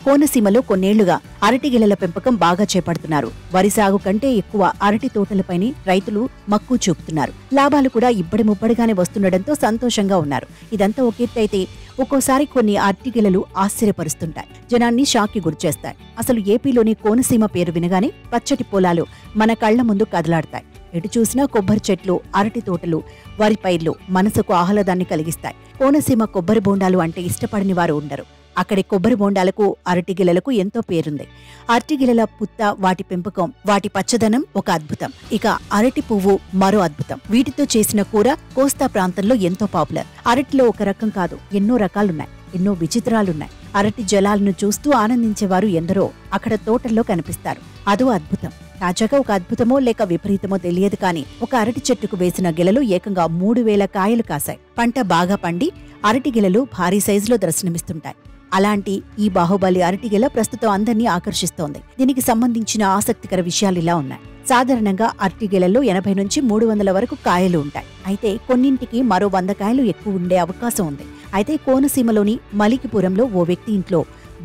కోనసీమలో కొన్నేళ్లుగా అరటి గెలల పెంపకం బాగా చేపడుతున్నారు. వరి సాగు కంటే ఎక్కువ అరటి తోటలపైనే రైతులు మక్కువ చూపుతున్నారు. లాభాలు కూడా ఇబ్బడి ముబ్బడిగానే వస్తుండటంతో సంతోషంగా ఉన్నారు. ఇదంతా ఒక ఎత్తైతే ఒక్కోసారి కొన్ని అరటి గెలలు ఆశ్చర్యపరుస్తుంటాయి, జనాన్ని షాక్కి గురిచేస్తాయి. అసలు ఏపీలోని కోనసీమ పేరు వినగానే పచ్చటి పొలాలు మన కళ్ల ముందు కదలాడతాయి. ఎటు చూసినా కొబ్బరి చెట్లు, అరటి తోటలు, వరి పైర్లు మనసుకు ఆహ్లాదాన్ని కలిగిస్తాయి. కోనసీమ కొబ్బరి బోండాలు అంటే ఇష్టపడని వారు ఉండరు. అక్కడి కొబ్బరి బోండాలకు, అరటిగిలలకు ఎంతో పేరుంది. అరటిగిలల పుత్త, వాటి పెంపకం, వాటి పచ్చదనం ఒక అద్భుతం. ఇక అరటి పువ్వు మరో అద్భుతం. వీటితో చేసిన కూర కోస్తా ప్రాంతంలో ఎంతో పాపులర్. అరటిలో ఒక రకం కాదు, ఎన్నో రకాలున్నాయి, ఎన్నో విచిత్రాలున్నాయి. అరటి జలాలను చూస్తూ ఆనందించేవారు ఎందరో అక్కడ తోటల్లో కనిపిస్తారు. అదో అద్భుతం. తాజాగా ఒక అద్భుతమో లేక విపరీతమో తెలియదు కానీ ఒక అరటి చెట్టుకు వేసిన గెలలు ఏకంగా 3000 కాయలు కాశాయి. పంట బాగా పండి అరటి గెలలు భారీ సైజులో దర్శనమిస్తుంటాయి. అలాంటి ఈ బాహుబలి అరటిగెల ప్రస్తుతం అందర్నీ ఆకర్షిస్తోంది. దీనికి సంబంధించిన ఆసక్తికర విషయాలిలా ఉన్నాయి. సాధారణంగా అరటిగెలలో 80 నుంచి 300 వరకు కాయలు ఉంటాయి. అయితే కొన్నింటికి మరో 100 కాయలు ఎక్కువ ఉండే అవకాశం ఉంది. అయితే కోనసీమలోని మలికిపురంలో ఓ వ్యక్తి ఇంట్లో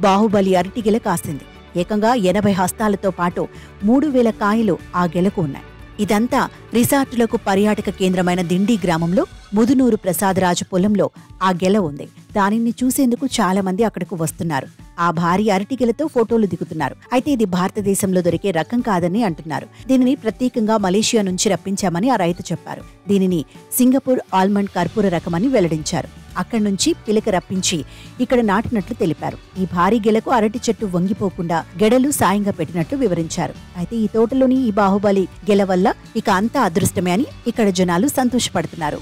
బాహుబలి అరటిగెల కాసింది. ఏకంగా 80 హస్తాలతో పాటు 3000 కాయలు ఆ గెలకు ఉన్నాయి. ఇదంతా రిసార్టులకు పర్యాటక కేంద్రమైన దిండి గ్రామంలో ముదునూరు ప్రసాదరాజు పొలంలో ఆ గెల ఉంది. దానిని చూసేందుకు చాలా మంది అక్కడకు వస్తున్నారు. ఆ భారీ అరటిగెలతో ఫోటోలు దిగుతున్నారు. అయితే ఇది భారతదేశంలో దొరికే రకం కాదని అంటున్నారు. దీనిని ప్రత్యేకంగా మలేషియా నుంచి రప్పించామని ఆ రైతు చెప్పారు. దీనిని సింగపూర్ ఆల్మండ్ కర్పూర రకమని వెల్లడించారు. అక్కడి నుంచి పిలక రప్పించి ఇక్కడ నాటినట్లు తెలిపారు. ఈ భారీ గెలకు అరటి చెట్టు వంగిపోకుండా గెడలు సాయంగా పెట్టినట్లు వివరించారు. అయితే ఈ తోటలోని ఈ బాహుబలి గెల వల్ల ఇక అంతా అదృష్టమే అని ఇక్కడ జనాలు సంతోషపడుతున్నారు.